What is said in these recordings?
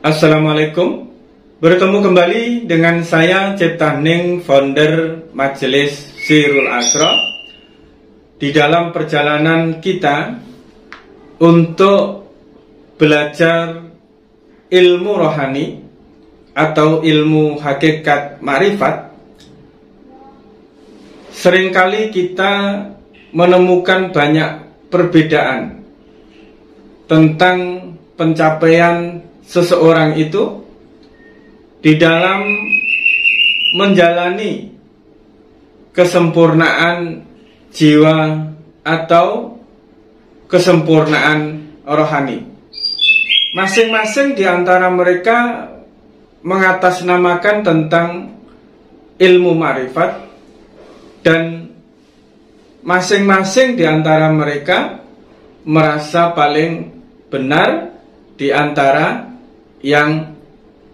Assalamualaikum. Bertemu kembali dengan saya Cipta Ning, founder Majelis Sirul Asra. Di dalam perjalanan kita untuk belajar ilmu rohani atau ilmu hakikat ma'rifat, seringkali kita menemukan banyak perbedaan tentang pencapaian seseorang itu di dalam menjalani kesempurnaan jiwa atau kesempurnaan rohani. Masing-masing di antara mereka mengatasnamakan tentang ilmu ma'rifat, dan masing-masing di antara mereka merasa paling benar di antara yang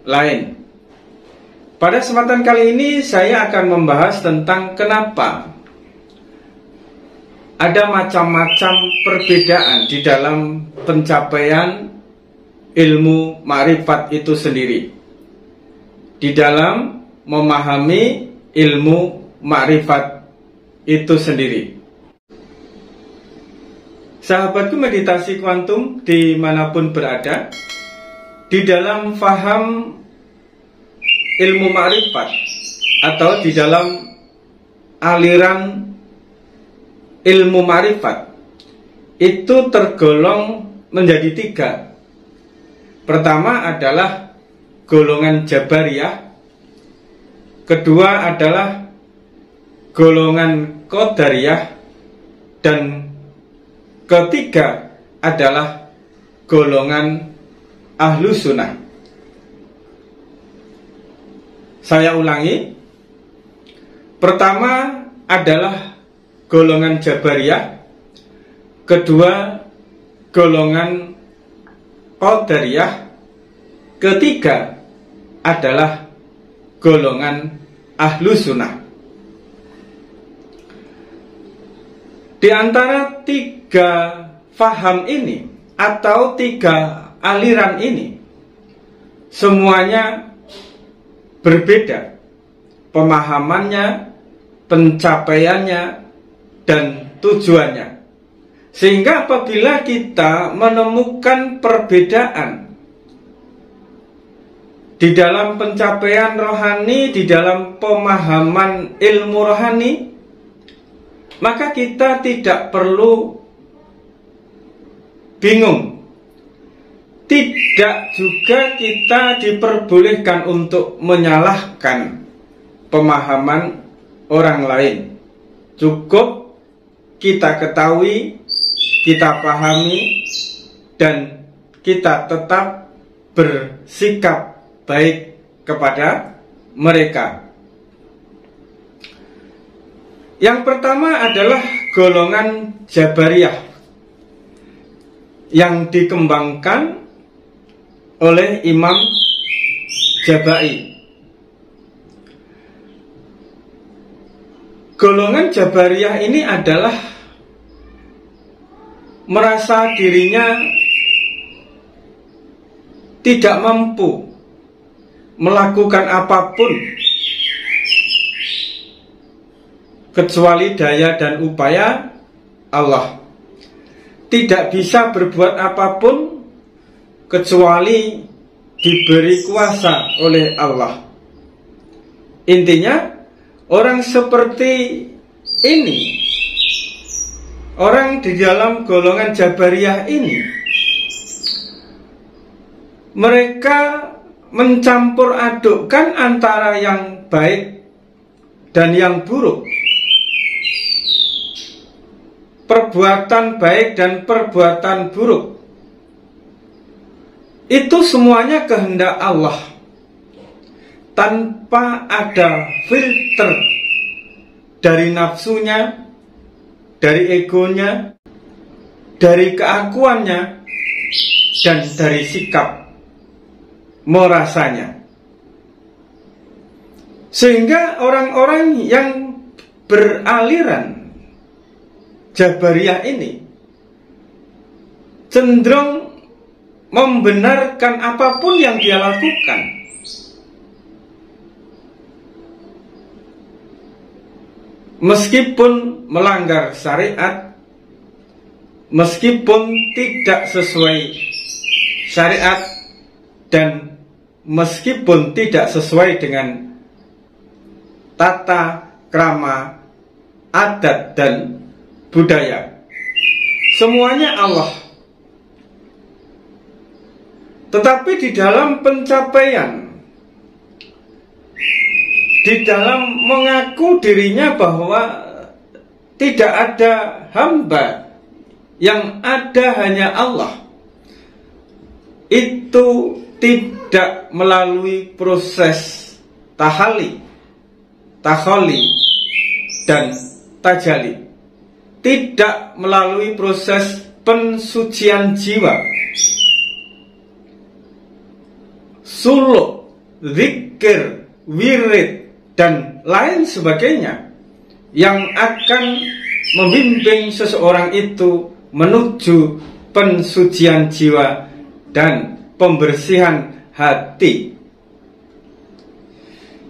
lain. Pada kesempatan kali ini saya akan membahas tentang kenapa ada macam-macam perbedaan di dalam pencapaian ilmu ma'rifat itu sendiri, di dalam memahami ilmu ma'rifat itu sendiri. Sahabatku meditasi kuantum dimanapun berada, di dalam faham ilmu ma'rifat atau di dalam aliran ilmu ma'rifat itu tergolong menjadi tiga. Pertama adalah golongan Jabariyah, kedua adalah golongan Qadariyah, dan ketiga adalah golongan Ahlus Sunnah. Saya ulangi. Pertama adalah golongan Jabariyah, kedua golongan Qadariyah, ketiga adalah golongan Ahlus Sunnah. Di antara tiga faham ini atau tiga aliran ini, semuanya berbeda pemahamannya, pencapaiannya, dan tujuannya. Sehingga apabila kita menemukan perbedaan di dalam pencapaian rohani, di dalam pemahaman ilmu rohani, maka kita tidak perlu bingung. Tidak juga kita diperbolehkan untuk menyalahkan pemahaman orang lain. Cukup kita ketahui, kita pahami, dan kita tetap bersikap baik kepada mereka. Yang pertama adalah golongan Jabariyah yang dikembangkan oleh Imam Jabai. Golongan Jabariyah ini adalah merasa dirinya tidak mampu melakukan apapun kecuali daya dan upaya Allah. Tidak bisa berbuat apapun kecuali diberi kuasa oleh Allah. Intinya, orang seperti ini, orang di dalam golongan Jabariyah ini, mereka mencampur adukkan antara yang baik dan yang buruk, perbuatan baik dan perbuatan buruk. Itu semuanya kehendak Allah, tanpa ada filter dari nafsunya, dari egonya, dari keakuannya, dan dari sikap merasanya. Sehingga orang-orang yang beraliran Jabariyah ini cenderung membenarkan apapun yang dia lakukan. Meskipun melanggar syariat, meskipun tidak sesuai syariat, dan meskipun tidak sesuai dengan tata krama, adat, dan budaya, semuanya Allah. Tetapi di dalam pencapaian, di dalam mengaku dirinya bahwa tidak ada hamba, yang ada hanya Allah, itu tidak melalui proses tahali, takholi, dan tajali, tidak melalui proses pensucian jiwa, suluk, zikir, wirid, dan lain sebagainya yang akan membimbing seseorang itu menuju pensucian jiwa dan pembersihan hati.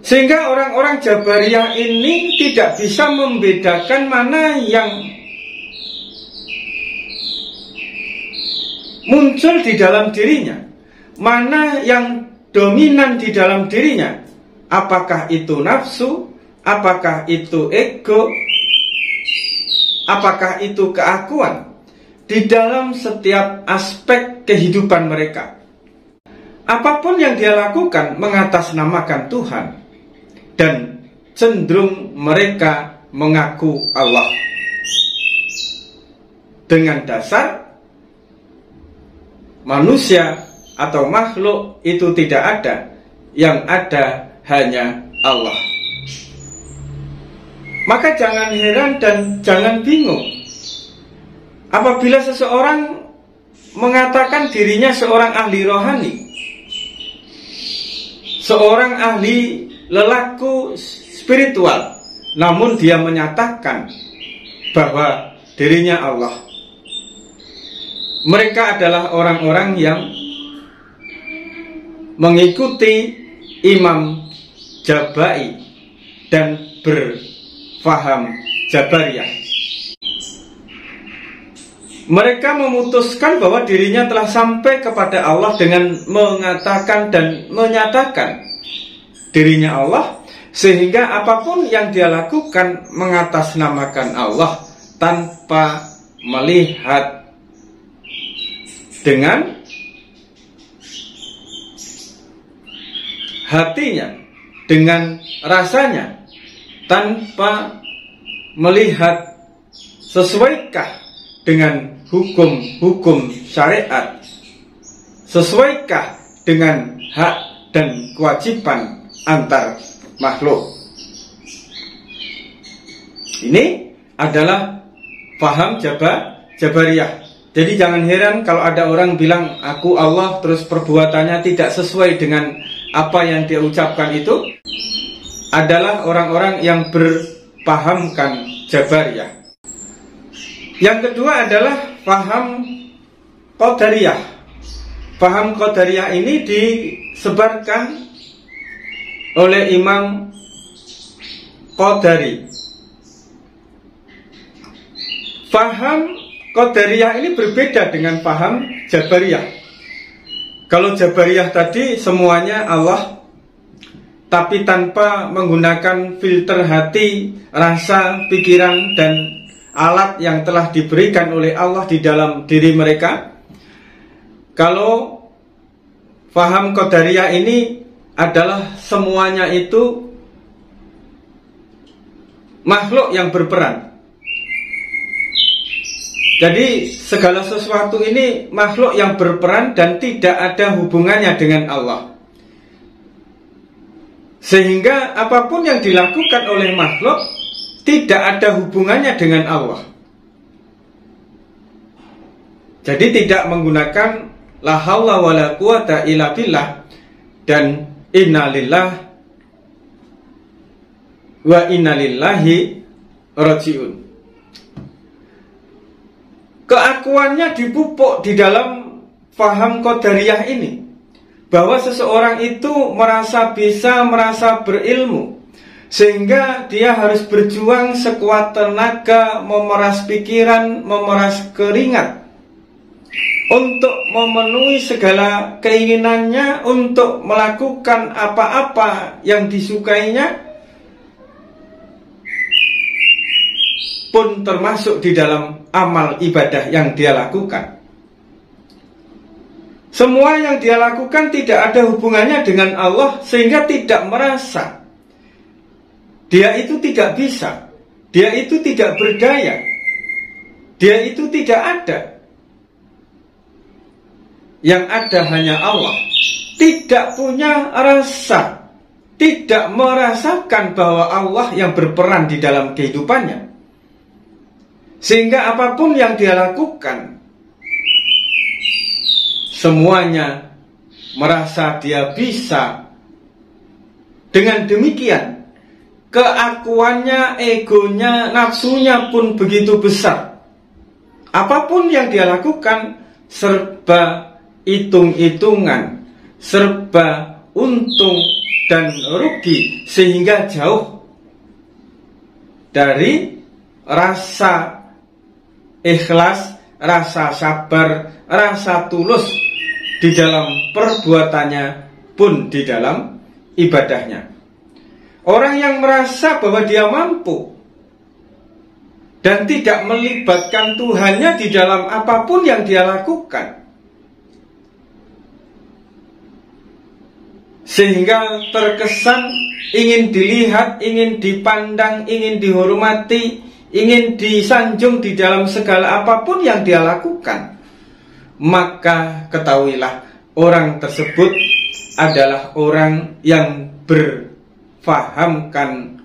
Sehingga orang-orang Jabariyah ini tidak bisa membedakan mana yang muncul di dalam dirinya, mana yang dominan di dalam dirinya. Apakah itu nafsu, apakah itu ego, apakah itu keakuan di dalam setiap aspek kehidupan mereka. Apapun yang dia lakukan mengatasnamakan Tuhan, dan cenderung mereka mengaku Allah. Dengan dasar manusia atau makhluk itu tidak ada, yang ada hanya Allah. Maka jangan heran dan jangan bingung apabila seseorang mengatakan dirinya seorang ahli rohani, seorang ahli lelaku spiritual, namun dia menyatakan bahwa dirinya Allah. Mereka adalah orang-orang yang mengikuti Imam Jabai dan berfaham Jabariyah. Mereka memutuskan bahwa dirinya telah sampai kepada Allah dengan mengatakan dan menyatakan dirinya Allah, sehingga apapun yang dia lakukan mengatasnamakan Allah tanpa melihat dengan hatinya, dengan rasanya, tanpa melihat sesuaikah dengan hukum-hukum syariat, sesuaikah dengan hak dan kewajiban antar makhluk. Ini adalah paham Jabariyah. Jadi jangan heran kalau ada orang bilang aku Allah, terus perbuatannya tidak sesuai dengan apa yang dia ucapkan. Itu adalah orang-orang yang berpahamkan Jabariyah. Yang kedua adalah paham Qadariyah. Paham Qadariyah ini disebarkan oleh Imam Qadari. Paham Qadariyah ini berbeda dengan paham Jabariyah. Kalau Jabariyah tadi semuanya Allah, tapi tanpa menggunakan filter hati, rasa, pikiran, dan alat yang telah diberikan oleh Allah di dalam diri mereka. Kalau paham Qadariyah ini adalah semuanya itu makhluk yang berperan. Jadi segala sesuatu ini makhluk yang berperan dan tidak ada hubungannya dengan Allah. Sehingga apapun yang dilakukan oleh makhluk tidak ada hubungannya dengan Allah. Jadi tidak menggunakan la haula wala quwata illa billah dan innalillah wa innalillahi rajiun. Keakuannya dipupuk di dalam faham qadariyah ini, bahwa seseorang itu merasa bisa, merasa berilmu, sehingga dia harus berjuang sekuat tenaga, memeras pikiran, memeras keringat untuk memenuhi segala keinginannya, untuk melakukan apa-apa yang disukainya, pun termasuk di dalam amal ibadah yang dia lakukan. Semua yang dia lakukan tidak ada hubungannya dengan Allah, sehingga tidak merasa dia itu tidak bisa, dia itu tidak berdaya, dia itu tidak ada. Yang ada hanya Allah. Tidak punya rasa, tidak merasakan bahwa Allah yang berperan di dalam kehidupannya, sehingga apapun yang dia lakukan, semuanya merasa dia bisa. Dengan demikian, keakuannya, egonya, nafsunya pun begitu besar. Apapun yang dia lakukan serba hitung-hitungan, serba untung dan rugi, sehingga jauh dari rasa ikhlas, rasa sabar, rasa tulus di dalam perbuatannya pun di dalam ibadahnya. Orang yang merasa bahwa dia mampu dan tidak melibatkan Tuhannya di dalam apapun yang dia lakukan, sehingga terkesan ingin dilihat, ingin dipandang, ingin dihormati, ingin disanjung di dalam segala apapun yang dia lakukan, maka ketahuilah orang tersebut adalah orang yang berfahamkan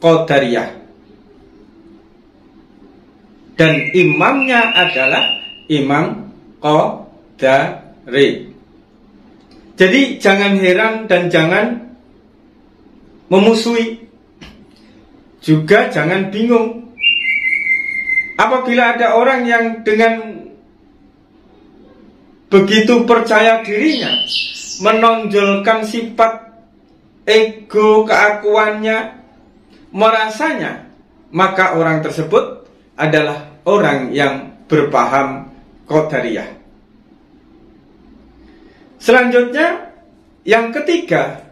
qadariyah, dan imamnya adalah imam qadari. Jadi jangan heran dan jangan memusuhi, juga jangan bingung apabila ada orang yang dengan begitu percaya dirinya menonjolkan sifat ego, keakuannya, merasanya, maka orang tersebut adalah orang yang berpaham qadariyah. Selanjutnya, yang ketiga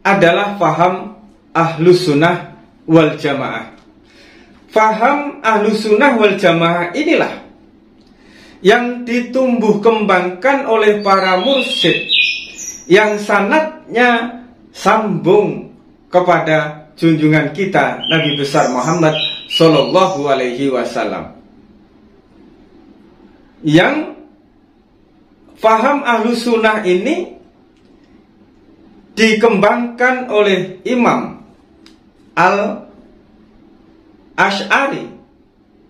adalah faham ahlus sunnah wal jamaah. Faham ahlus sunnah wal jamaah inilah yang ditumbuh kembangkan oleh para mursyid, yang sanadnya sambung kepada junjungan kita Nabi besar Muhammad Sallallahu Alaihi Wasallam. Yang faham ahlus sunnah ini dikembangkan oleh Imam Al-Asy'ari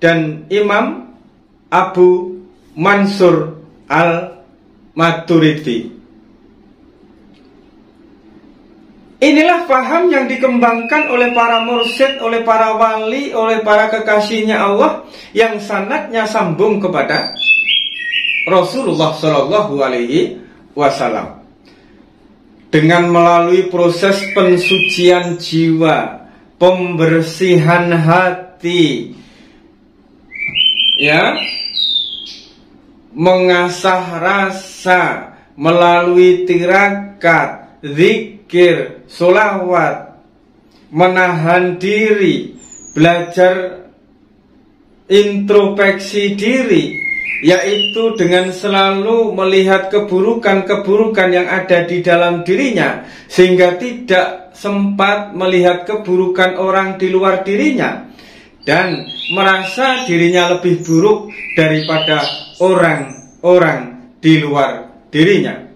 dan Imam Abu Mansur Al-Maturidi. Inilah faham yang dikembangkan oleh para mursyid, oleh para wali, oleh para kekasihnya Allah, yang sanadnya sambung kepada Rasulullah Shallallahu Alaihi Wasallam, dengan melalui proses pensucian jiwa, pembersihan hati, ya, mengasah rasa melalui tirakat, zikir, sholawat, menahan diri, belajar introspeksi diri, yaitu dengan selalu melihat keburukan-keburukan yang ada di dalam dirinya, sehingga tidak sempat melihat keburukan orang di luar dirinya, dan merasa dirinya lebih buruk daripada orang-orang di luar dirinya.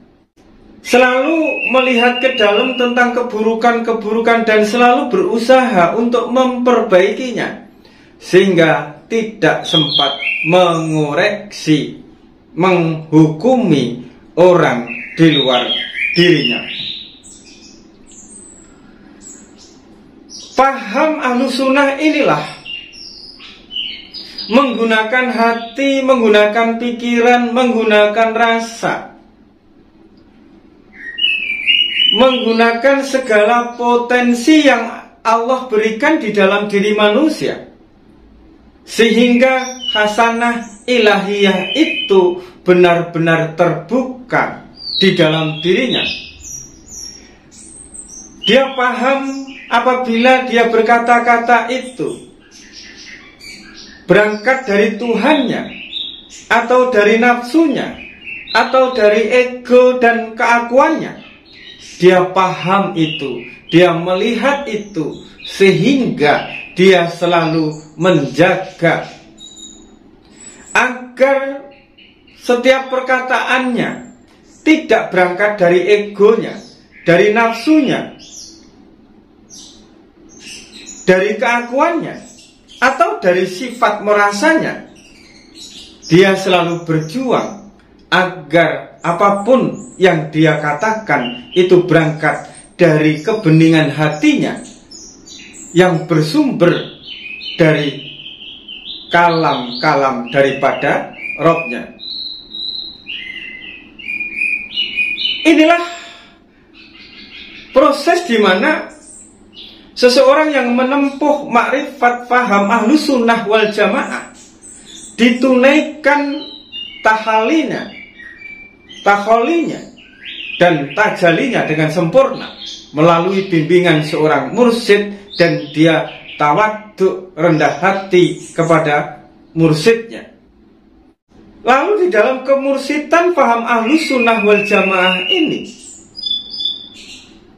Selalu melihat ke dalam tentang keburukan-keburukan dan selalu berusaha untuk memperbaikinya, sehingga tidak sempat mengoreksi, menghukumi orang di luar dirinya. Paham ahlus sunnah inilah menggunakan hati, menggunakan pikiran, menggunakan rasa, menggunakan segala potensi yang Allah berikan di dalam diri manusia, sehingga hasanah ilahiyah itu benar-benar terbuka di dalam dirinya. Dia paham apabila dia berkata-kata itu berangkat dari Tuhannya, atau dari nafsunya, atau dari ego dan keakuannya. Dia paham itu, dia melihat itu, sehingga dia selalu menjaga agar setiap perkataannya tidak berangkat dari egonya, dari nafsunya, dari keakuannya, atau dari sifat merasanya. Dia selalu berjuang agar apapun yang dia katakan itu berangkat dari kebeningan hatinya yang bersumber dari kalam-kalam daripada Robnya. Inilah proses di mana seseorang yang menempuh makrifat faham ahlus sunnah wal jamaah ditunaikan tahalinya, takholinya, dan tajalinya dengan sempurna melalui bimbingan seorang mursyid, dan dia tawaduk, rendah hati kepada mursyidnya. Lalu di dalam kemursidan faham ahlus sunnah wal jamaah ini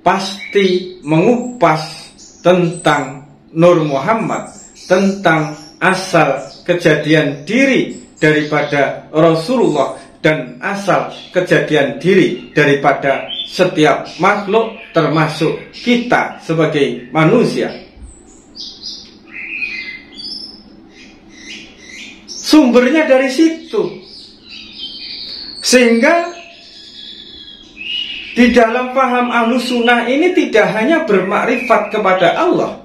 pasti mengupas tentang Nur Muhammad, tentang asal kejadian diri daripada Rasulullah, dan asal kejadian diri daripada setiap makhluk, termasuk kita sebagai manusia. Sumbernya dari situ. Sehingga di dalam paham ahlus sunnah ini tidak hanya bermakrifat kepada Allah,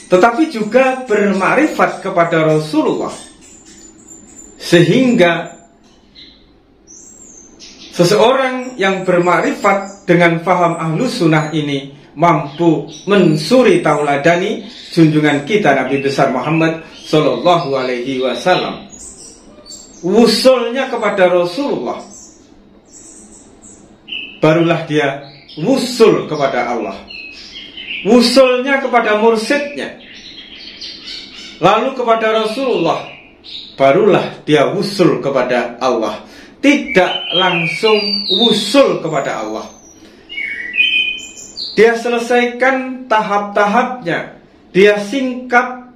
tetapi juga bermakrifat kepada Rasulullah. Sehingga seseorang yang bermakrifat dengan paham ahlus sunnah ini mampu mensuri tauladani junjungan kita Nabi besar Muhammad Sallallahu Alaihi Wasallam. Wusulnya kepada Rasulullah, barulah dia wusul kepada Allah. Wusulnya kepada mursyidnya, lalu kepada Rasulullah, barulah dia wusul kepada Allah. Tidak langsung wusul kepada Allah. Dia selesaikan tahap-tahapnya, dia singkap,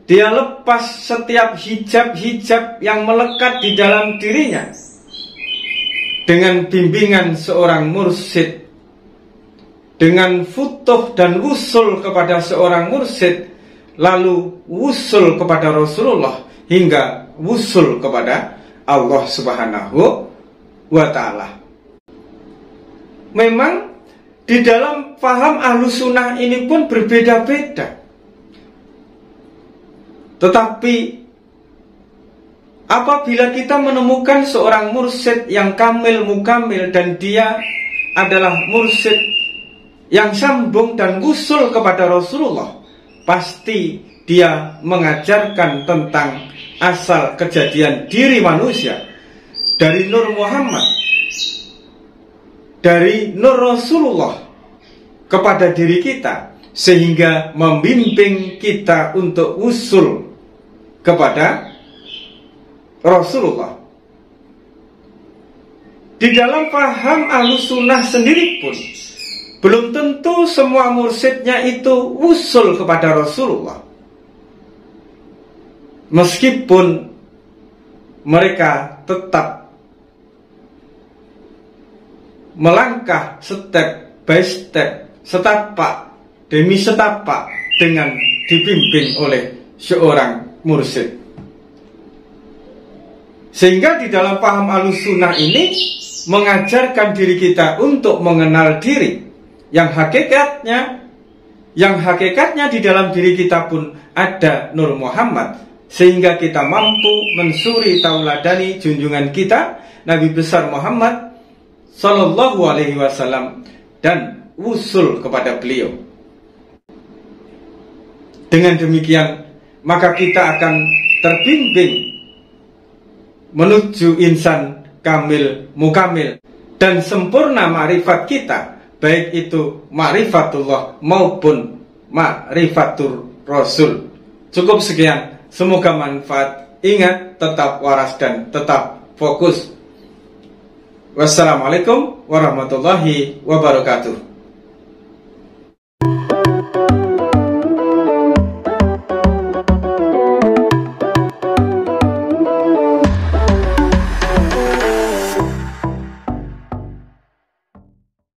dia lepas setiap hijab-hijab yang melekat di dalam dirinya dengan bimbingan seorang mursyid, dengan futuh dan wusul kepada seorang mursyid, lalu wusul kepada Rasulullah, hingga wusul kepada Allah Subhanahu wa Ta'ala. Memang di dalam paham ahlus sunnah ini pun berbeda-beda. Tetapi apabila kita menemukan seorang mursyid yang kamil mukamil, dan dia adalah mursyid yang sambung dan wusul kepada Rasulullah, pasti dia mengajarkan tentang asal kejadian diri manusia dari Nur Muhammad, dari Nur Rasulullah kepada diri kita, sehingga membimbing kita untuk usul kepada Rasulullah. Di dalam paham ahlus sunnah sendiri pun belum tentu semua mursyidnya itu usul kepada Rasulullah, meskipun mereka tetap melangkah step by step, setapak demi setapak, dengan dibimbing oleh seorang mursyid. Sehingga di dalam paham ahlus sunnah ini mengajarkan diri kita untuk mengenal diri yang hakikatnya yang hakikatnya di dalam diri kita pun ada Nur Muhammad, sehingga kita mampu mensuri tauladani junjungan kita Nabi besar Muhammad Sallallahu Alaihi Wasallam dan wusul kepada beliau. Dengan demikian maka kita akan terbimbing menuju insan kamil mukamil dan sempurna ma'rifat kita, baik itu ma'rifatullah maupun ma'rifatur Rasul. Cukup sekian, semoga manfaat. Ingat, tetap waras dan tetap fokus. Wassalamualaikum warahmatullahi wabarakatuh.